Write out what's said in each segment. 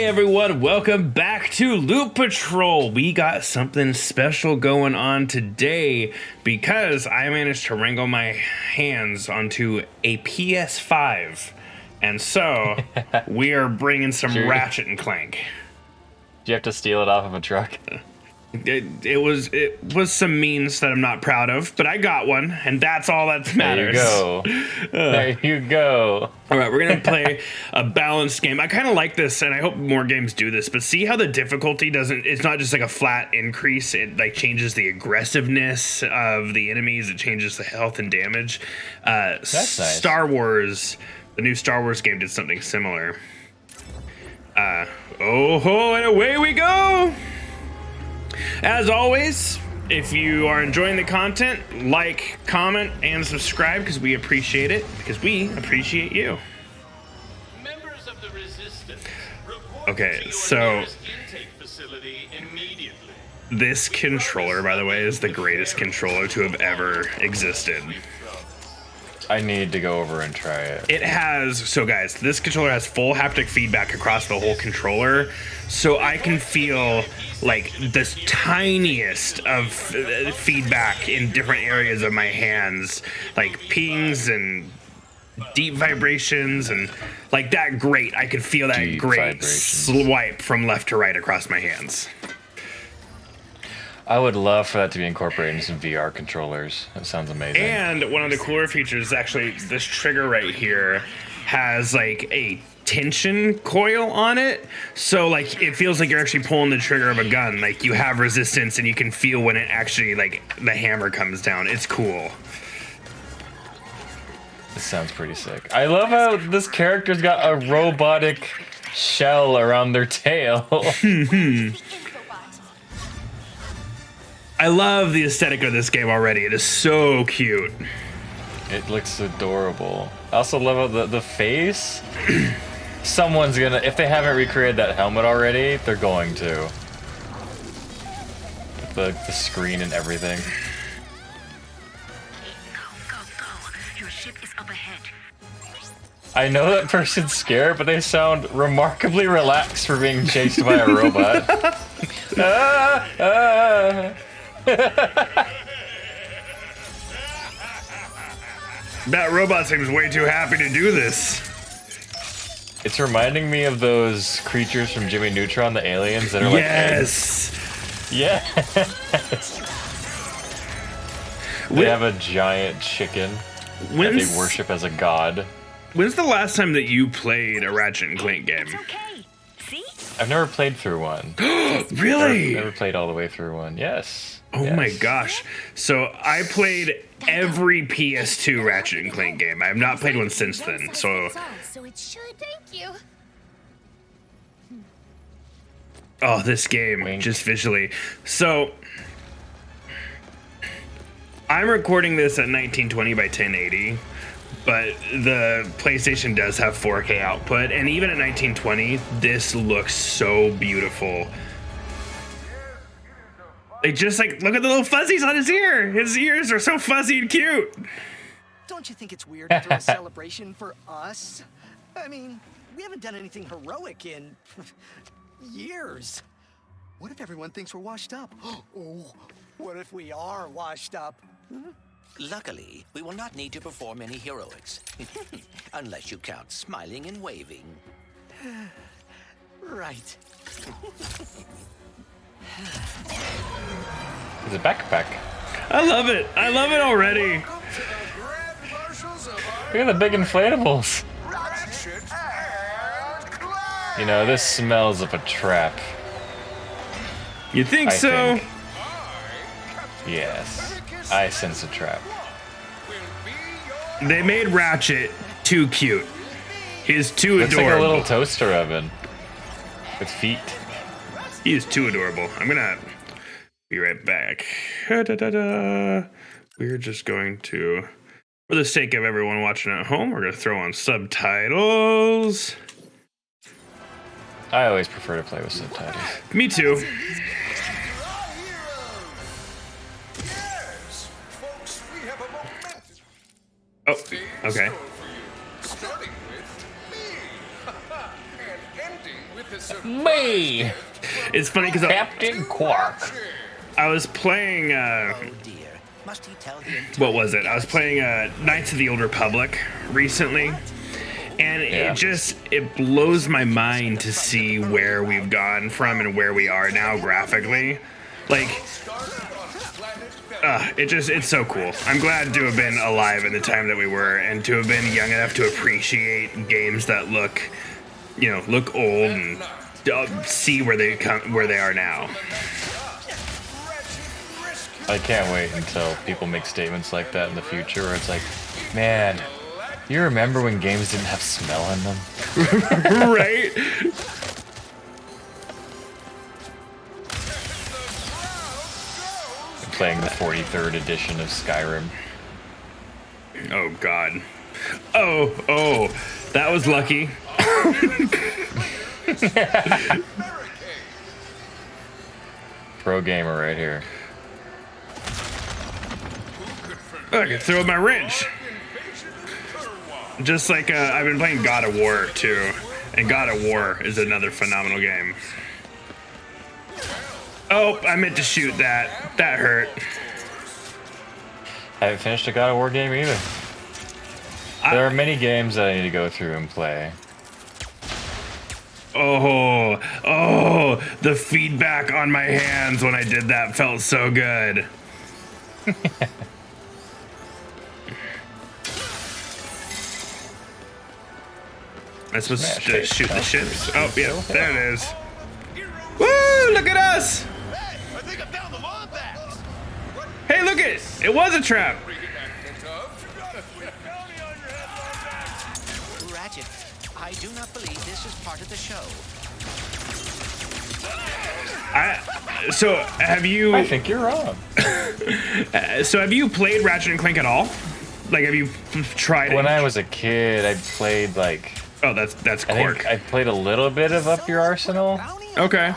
Hey everyone, welcome back to Loot Patrol. We got something special going on today because I managed to wrangle my hands onto a PS5. And so we are bringing some Ratchet and Clank. Do you have to steal it off of a truck? It was some means that I'm not proud of, but I got one, and that's all that matters. There you go. There you go. All right, we're going to play a balanced game. I kind of like this, and I hope more games do this, but see how the difficulty it's not just like a flat increase. It like changes the aggressiveness of the enemies. It changes the health and damage. That's nice. Star Wars, the new Star Wars game did something similar. And away we go. As always, if you are enjoying the content, like, comment, and subscribe because we appreciate it, because we appreciate you. Members of the Resistance, okay, so this controller, by the way, is the greatest controller to have ever existed. I need to go over and try it. It has, so guys, this controller has full haptic feedback across the whole controller, so I can feel like this tiniest of feedback in different areas of my hands, like pings and deep vibrations and like that grate. I could feel that Deep great swipe from left to right across my hands. I would love for that to be incorporated into some VR controllers. That sounds amazing. And one of the cooler features is actually this trigger right here has like a tension coil on it. So like it feels like you're actually pulling the trigger of a gun. Like you have resistance and you can feel when it actually like the hammer comes down. It's cool. This sounds pretty sick. I love how this character's got a robotic shell around their tail. I love the aesthetic of this game already. It is so cute. It looks adorable. I also love how the face. Someone's gonna, if they haven't recreated that helmet already, they're going to. The screen and everything. Go. Your ship is up ahead. I know that person's scared, but they sound remarkably relaxed for being chased by a robot. That robot seems way too happy to do this. It's reminding me of those creatures from Jimmy Neutron, the aliens that are like yes. Yes. They have a giant chicken that they worship as a god. When's the last time that you played a Ratchet and Clank game? It's okay. See? I've never played through one. Really? Never played all the way through one. Yes. Oh yes. my gosh. So I played every PS2 Ratchet and Clank game. I have not played one since then. So it should. Thank you. oh, this game, Wink. just visually. So I'm recording this at 1920 by 1080. But the PlayStation does have 4K output, and even at 1920, this looks so beautiful. Like, just like, look at the little fuzzies on his ear. His ears are so fuzzy and cute. Don't you think it's weird to throw a celebration for us? I mean, we haven't done anything heroic in years. What if everyone thinks we're washed up? Oh, what if we are washed up? Luckily, we will not need to perform any heroics. Unless you count smiling and waving. Right. It's a backpack. I love it. I love it already. Look at the big inflatables. You know, this smells of a trap. You think I so? think. Yes. I sense a trap. They made Ratchet too cute. He's too Looks adorable. like a little toaster oven with feet. He is too adorable. I'm gonna be right back. We're just going to, for the sake of everyone watching at home, we're gonna throw on subtitles. I always prefer to play with subtitles. Me too. Oh, okay. Starting with me. An Me, It's funny because Captain Quark. I was playing. Oh dear. Must he tell the entire What was it? I was playing Knights of the Old Republic recently, and Yeah. it blows my mind to see where we've gone from and where we are now graphically. Like, it's so cool. I'm glad to have been alive in the time that we were, and to have been young enough to appreciate games that look old and see where they are now. I can't wait until people make statements like that in the future where it's like, man, you remember when games didn't have smell in them? Right? Playing the 43rd edition of Skyrim. Oh God. Oh, that was lucky. Pro gamer right here. I can throw my wrench. Just like I've been playing God of War too, and God of War is another phenomenal game. Oh, I meant to shoot that. That hurt. I haven't finished a God of War game either. There are many games that I need to go through and play. Oh, the feedback on my hands when I did that felt so good. I'm supposed to shoot the ships. Oh, yeah, there it is. Woo, look at us! I think I found the law bags. Hey, look it! It was a trap. Ratchet, I do not believe this is part of the show. So have you? I think you're wrong. So have you played Ratchet and Clank at all? Like, have you tried it? When I was a kid, I played like... Oh, that's I Quark. think I played a little bit of Up Your Arsenal. Okay.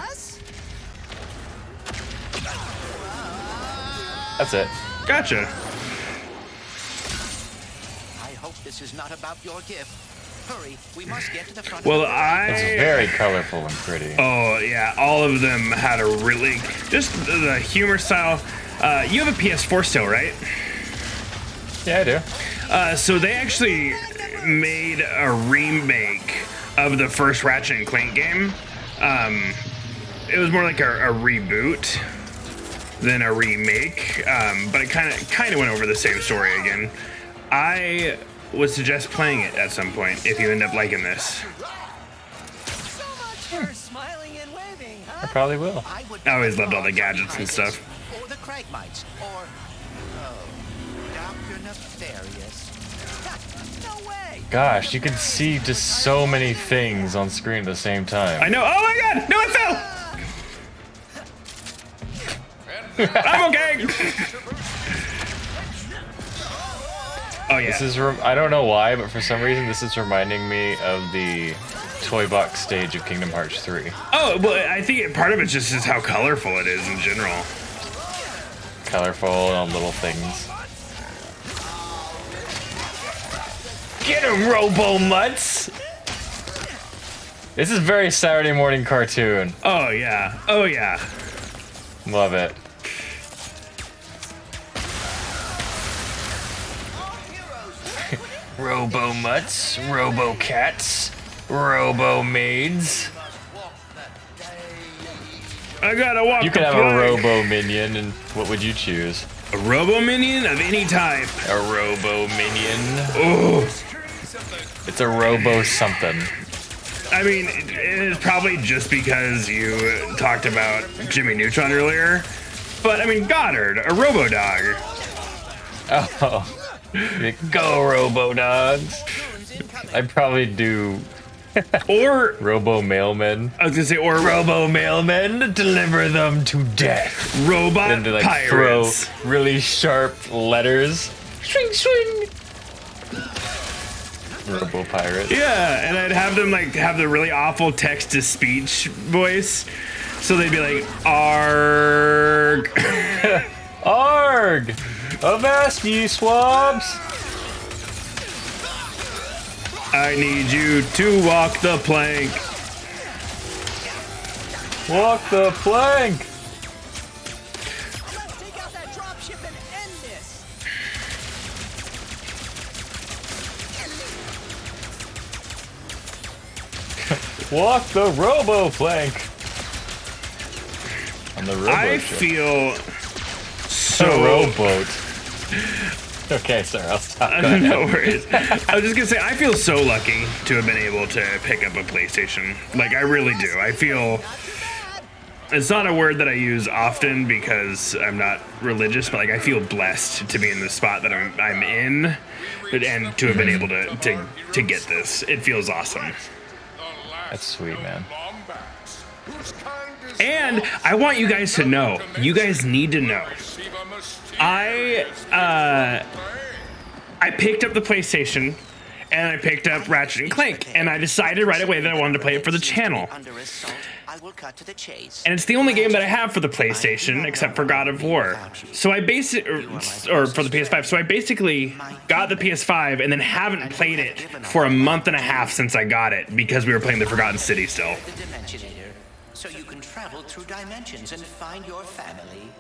That's it. Gotcha. I hope this is not about your gift. Hurry, we must get to the front Well, of the It's I. very colorful and pretty. Oh yeah, all of them had a really just the humor style. You have a PS4 still, right? Yeah, I do. So they actually made a remake of the first Ratchet and Clank game. It was more like a reboot than a remake, but it kind of went over the same story again. I would suggest playing it at some point if you end up liking this. So much for smiling and waving, huh? I probably will. I always loved all the gadgets and stuff. Or the Cragmites, or Dr. Nefarious. No way! Gosh, you can see just so many things on screen at the same time. I know. Oh my God! No, it fell. I'm okay. Oh yeah. This is, I don't know why, but for some reason this is reminding me of the Toy Box stage of Kingdom Hearts 3. Oh well, I think part of it just is how colorful it is in general. Colorful and all little things. Get him, Robo Mutts! This is very Saturday morning cartoon. Oh yeah. Oh yeah. Love it. Robo Mutts, Robo Cats, Robo Maids. I gotta walk. You could the have a plank. Robo Minion, and what would you choose? A Robo Minion of any type. A Robo Minion. Oh, It's a Robo something. I mean, it is probably just because you talked about Jimmy Neutron earlier. But I mean, Goddard, a Robo Dog. Oh, go Robo Dogs. I'd probably do Or Robo Mailmen. I was gonna say, or Robo Mailmen, deliver them to death. Robot And to like Pirates. throw really sharp letters. Swing, swing. Robo Pirates. Yeah, and I'd have them like have the really awful text-to-speech voice, so they'd be like, "Arg." Arg! Avast ye swabs! I need you to walk the plank. Walk the plank! Let's take out that dropship and end this. Walk the robo plank! On the robo I ship. feel The so rowboat. Okay, sorry, I'll stop. Go ahead. no worries. I was just gonna say I feel so lucky to have been able to pick up a PlayStation. Like I really do. I feel it's not a word that I use often because I'm not religious, but like I feel blessed to be in the spot that I'm in, and to have been able to get this. It feels awesome. That's sweet, man. And I want you guys to know. You guys need to know. I picked up the PlayStation and I picked up Ratchet and Clank, and I decided right away that I wanted to play it for the channel. Under assault, I will cut to the chase. And it's the only game that I have for the PlayStation except for God of War. So I basically, or for the PS5. So I basically got the PS5 and then haven't played it for a month and a half since I got it because we were playing the Forgotten City still. The Dimensionator, so you can travel through dimensions and find your family.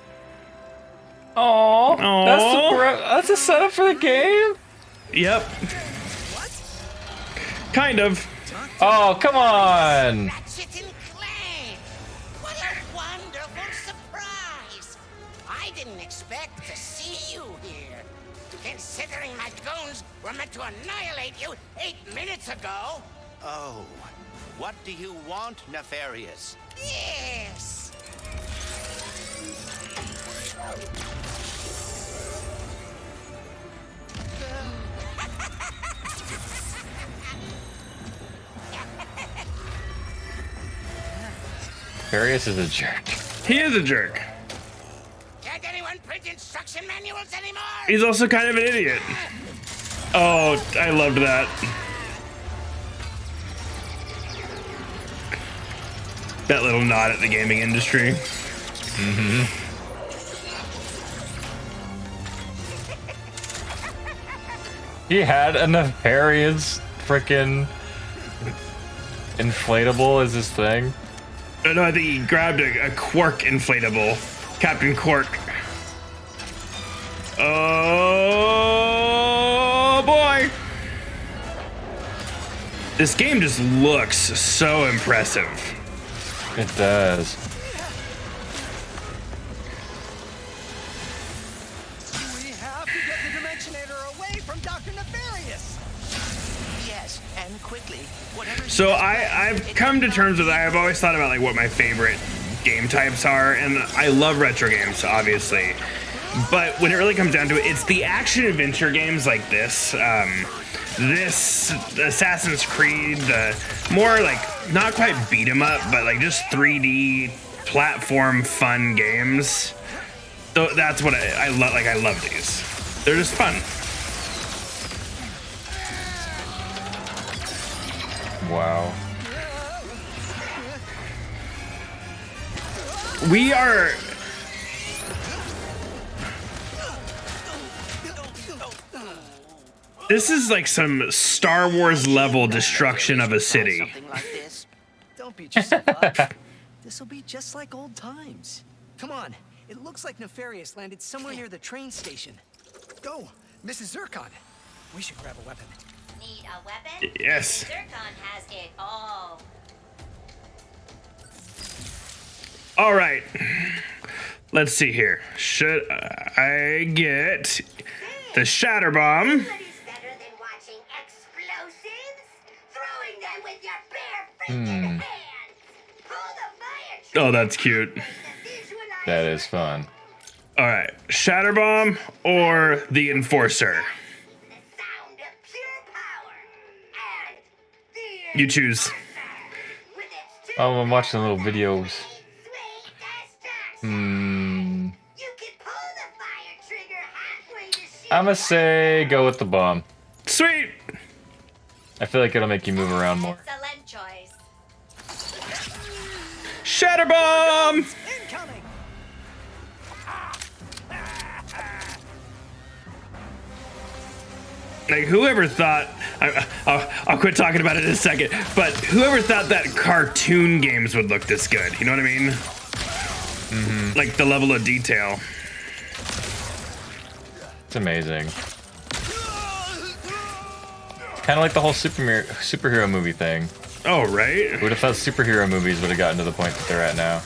Aww. Aw. That's a setup for the game? Yep. Kind of. Oh, come on! Ratchet and Clank! What a wonderful surprise! I didn't expect to see you here. Considering my goons were meant to annihilate you 8 minutes ago. Oh, what do you want, Nefarious? Yes! Farius is a jerk. He is a jerk. Can't anyone print instruction manuals anymore? He's also kind of an idiot. Oh, I loved that. That little nod at the gaming industry. He had a nefarious freaking inflatable as his thing. No, I think he grabbed a Quark inflatable. Captain Quark. Oh boy! This game just looks so impressive. It does. We have to get the Dimensionator away from Dr. Nefarious. Yes, and quickly. Whatever. So I've come to terms with, I've always thought about like what my favorite game types are, and I love retro games, obviously. But when it really comes down to it, it's the action adventure games like this. This Assassin's Creed, the more like not quite beat 'em up, but like just 3D platform fun games. So that's what I love. Like I love these. They're just fun. Wow. We are. This is like some Star Wars level destruction of a city. Something like this. Don't beat yourself up. This'll be just like old times. Come on. It looks like Nefarious landed somewhere near the train station. Go, Mrs. Zircon. We should grab a weapon. Need a weapon? Yes. Zircon has it all. All right. Let's see here. Should I get the shatter bomb? Nobody's better than watching explosives. Throwing them with your bare freaking hands. Pull the fire trigger. Oh, that's cute. That is fun. All right. Shatter bomb or the enforcer? The sound of pure power. And the You choose. with its two Oh, I'm watching little videos. sweet distance. Hmm. You can pull the fire trigger halfway to shoot. I'ma say go with the bomb. Sweet. I feel like it'll make you move around more. Excellent choice. Shatter bomb. Incoming! Like whoever thought I'll quit talking about it in a second. But whoever thought that cartoon games would look this good? You know what I mean? Like the level of detail. It's amazing. Kind of like the whole superhero movie thing. Oh, right? Would have thought superhero movies would have gotten to the point that they're at now.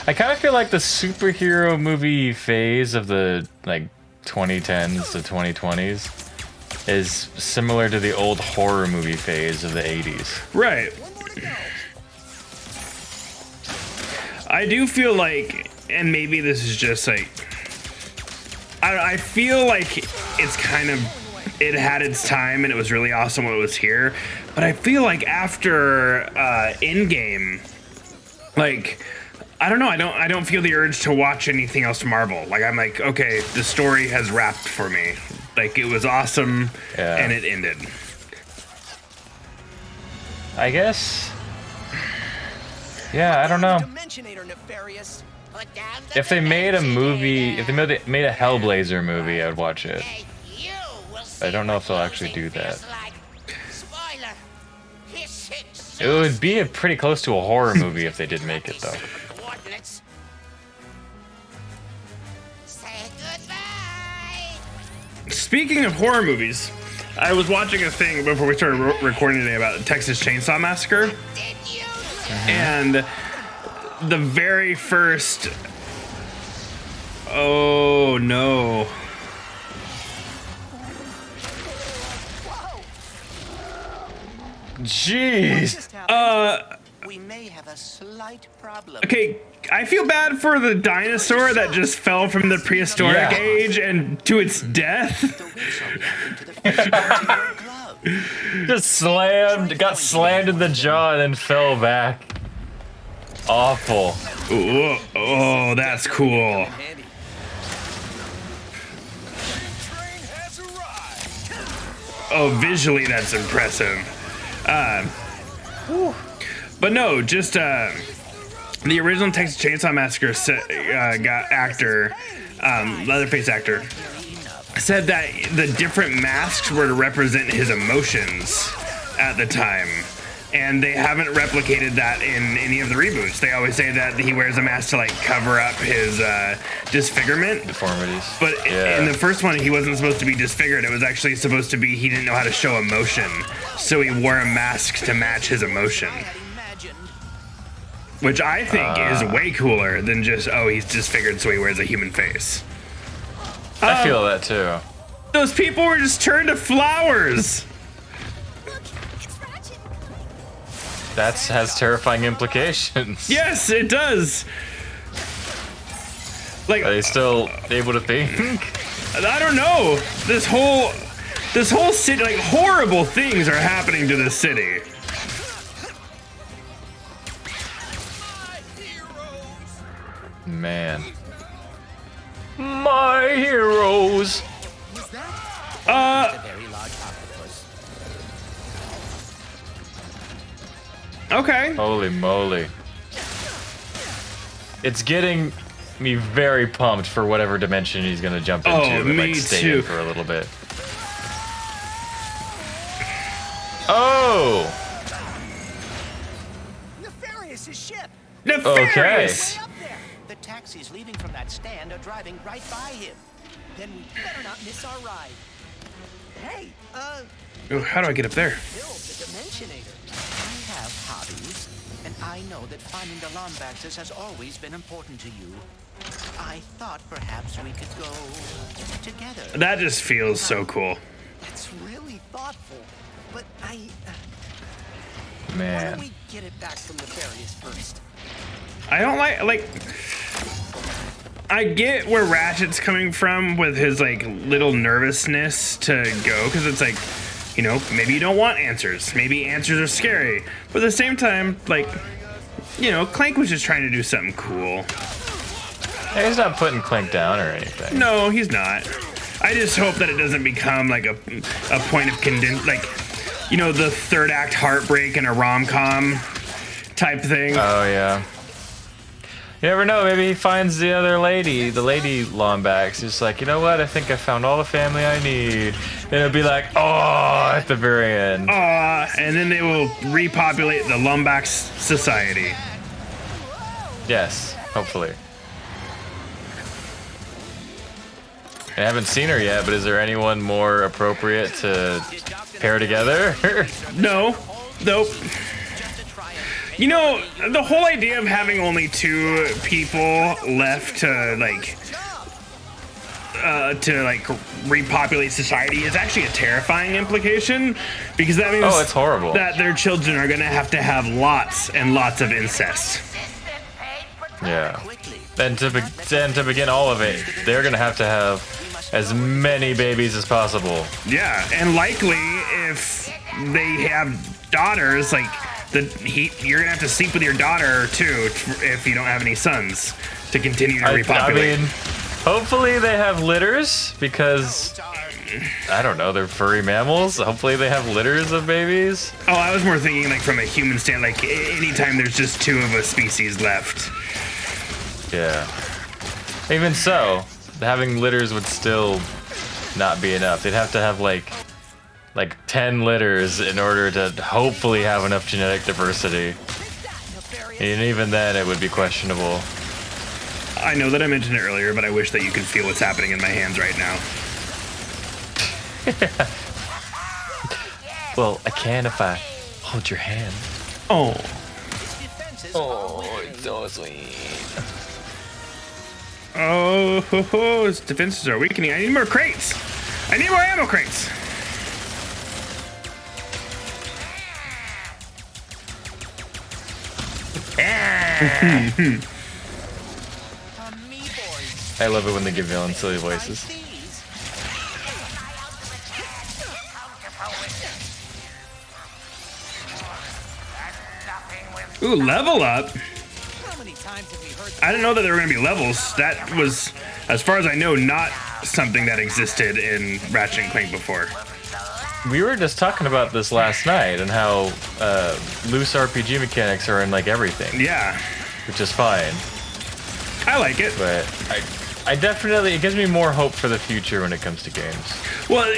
I kind of feel like the superhero movie phase of the like 2010s to 2020s is similar to the old horror movie phase of the 80s. Right. I do feel like, and maybe this is just like, I feel like it's kind of, it had its time and it was really awesome when it was here. But I feel like after Endgame, like, I don't know, I don't feel the urge to watch anything else Marvel. Like, I'm like, okay, the story has wrapped for me. Like, it was awesome and it ended. I guess. Yeah, I don't know. If they made a movie, if they made a Hellblazer movie, I would watch it. I don't know if they'll actually do that. It would be pretty close to a horror movie if they did make it, though. Speaking of horror movies, I was watching a thing before we started recording today about Texas Chainsaw Massacre. And the very first... Oh, no. Jeez. We may have a slight problem. Okay, I feel bad for the dinosaur that just fell from the prehistoric age and to its death. Just got slammed in the jaw and then fell back. Awful. Ooh, oh, that's cool. Oh, visually that's impressive. But no, just the original Texas Chainsaw Massacre actor, Leatherface actor, said that the different masks were to represent his emotions at the time. And they haven't replicated that in any of the reboots. They always say that he wears a mask to like cover up his disfigurement. Deformities. But in the first one, he wasn't supposed to be disfigured. It was actually supposed to be he didn't know how to show emotion. So he wore a mask to match his emotion. Which I think is way cooler than just, oh, he's disfigured so he wears a human face. I feel that too. Those people were just turned to flowers. That has terrifying implications. Yes, it does. Like, are they still able to think? I don't know. This whole city, like, horrible things are happening to this city. Man. My heroes. Okay. Holy moly. It's getting me very pumped for whatever dimension he's gonna jump into and like stay in for a little bit. Oh! Nefarious' ship. Nefarious! Okay. The taxis leaving from that stand are driving right by him. Then we better not miss our ride. Hey, Oh, how do I get up there? Bill, the Dimensionator. I have hobbies, and I know that finding the Lombaxes has always been important to you. I thought perhaps we could go together. That just feels so cool. That's really thoughtful. But why Man. don't we get it back from Nefarious first? I don't like I get where Ratchet's coming from with his like little nervousness to go, because it's like, you know, maybe you don't want answers. Maybe answers are scary. But at the same time, like, you know, Clank was just trying to do something cool. Hey, he's not putting Clank down or anything. No, he's not. I just hope that it doesn't become like a point of like, you know, the third act heartbreak in a rom-com type thing. Oh yeah. You never know. Maybe he finds the other lady, the lady Lombax. He's like, you know what? I think I found all the family I need. And it'll be like, oh, at the very end. And then they will repopulate the Lombax society. Yes, hopefully. I haven't seen her yet, but is there anyone more appropriate to pair together? No. Nope. You know, the whole idea of having only 2 people left to repopulate society is actually a terrifying implication, because that means Oh, it's horrible. that their children are going to have lots and lots of incest. Yeah. And to begin all of it, they're gonna have as many babies as possible. Yeah, and likely if they have daughters, like you're gonna have to sleep with your daughter too if you don't have any sons to continue to repopulate. I mean, hopefully they have litters, because I don't know, they're furry mammals. Hopefully they have litters of babies. Oh, I was more thinking like from a human stand, like anytime there's just 2 of a species left. Yeah. Even so, having litters would still not be enough. They'd have to have like 10 litters in order to hopefully have enough genetic diversity. And even then, it would be questionable. I know that I mentioned it earlier, but I wish that you could feel what's happening in my hands right now. Well, I can if I hold your hand. Oh. Oh, it's so sweet. Oh, his defenses are weakening. I need more crates. I need more ammo crates. I love it when they give villains silly voices. Ooh, level up. I didn't know that there were going to be levels. That was, as far as I know, not something that existed in Ratchet and Clank before. We were just talking about this last night and how loose RPG mechanics are in like everything. Yeah. Which is fine. I like it. But I definitely, it gives me more hope for the future when it comes to games. Well,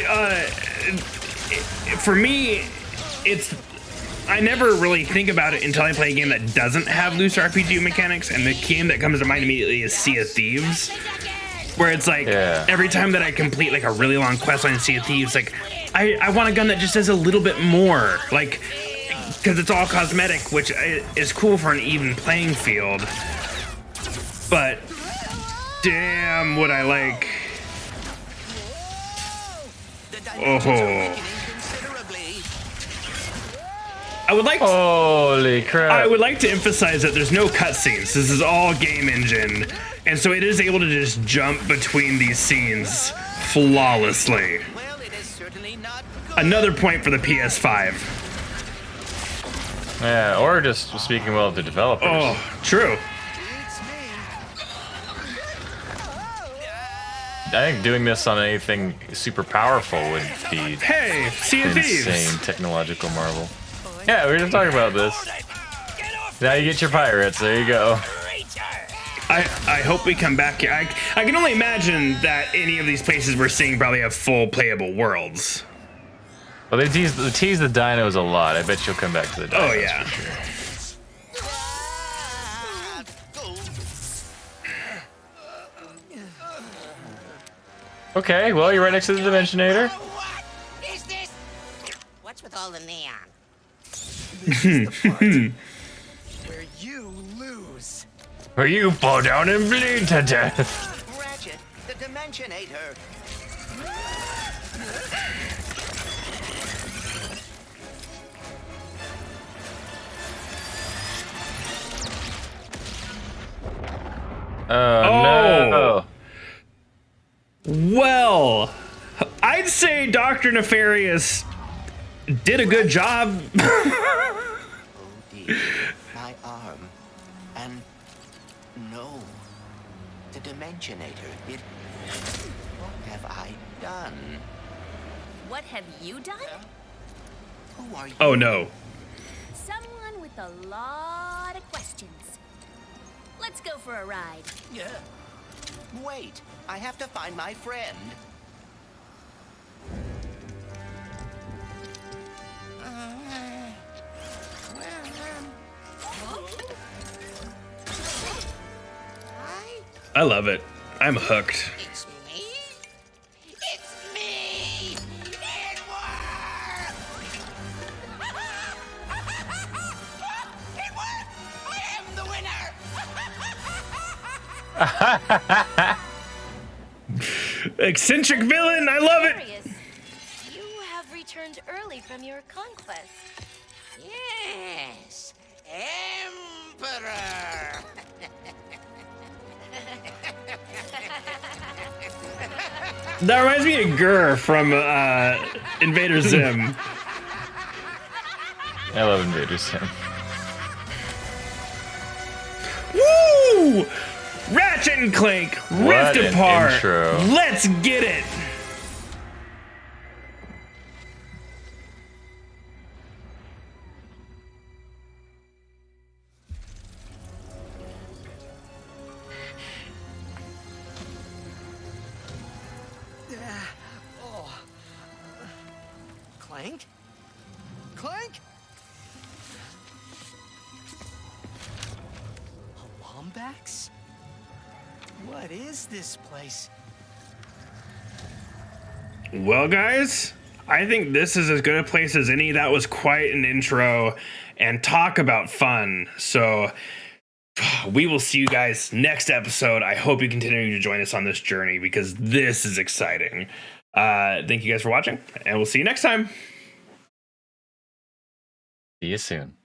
for me, I never really think about it until I play a game that doesn't have loose RPG mechanics, and the game that comes to mind immediately is Sea of Thieves, where it's like every time that I complete like a really long quest line in Sea of Thieves, like I want a gun that just does a little bit more, like, because it's all cosmetic, which is cool for an even playing field. But damn, would I like? Oh. I would like. Holy crap! I would like to emphasize that there's no cutscenes. This is all game engine, and so it is able to just jump between these scenes flawlessly. Another point for the PS5. Yeah, or just speaking well of the developers. Oh, true. I think doing this on anything super powerful would be Hey, Sea of Thieves. Insane technological marvel. Yeah, we were just talking about this. Now you get your pirates. There you go. I hope we come back here. I can only imagine that any of these places we're seeing probably have full playable worlds. Well, they tease the dinos a lot. I bet you'll come back to the dinos. Oh yeah. For sure. Okay, well, you're right next to the Dimensionator. What is this? What's with all the neon? This is the part where you lose. Where you fall down and bleed to death. Ratchet, the Dimensionator. Oh, no. Well, I'd say Dr. Nefarious did a good job. Oh dear, my arm. And no, the Dimensionator. What have I done? What have you done? Who are you? Oh no. Someone with a lot of questions. Let's go for a ride. Yeah. Wait, I have to find my friend. Hi, I love it. I'm hooked. it's me. It's me. It worked. It worked. I am the winner. Eccentric villain. I love it. Curious. You have returned early from your conquest. Yes, Emperor. That reminds me of Gurr from Invader Zim. I love Invader Sim. Woo! Ratchet and Clank, What ripped an apart. intro. Let's get it. Oh. Clank? Clank? A Lombax? What is this place? Well, guys, I think this is as good a place as any. That was quite an intro, and talk about fun. So we will see you guys next episode. I hope you continue to join us on this journey because this is exciting. Thank you guys for watching, and we'll see you next time. See you soon.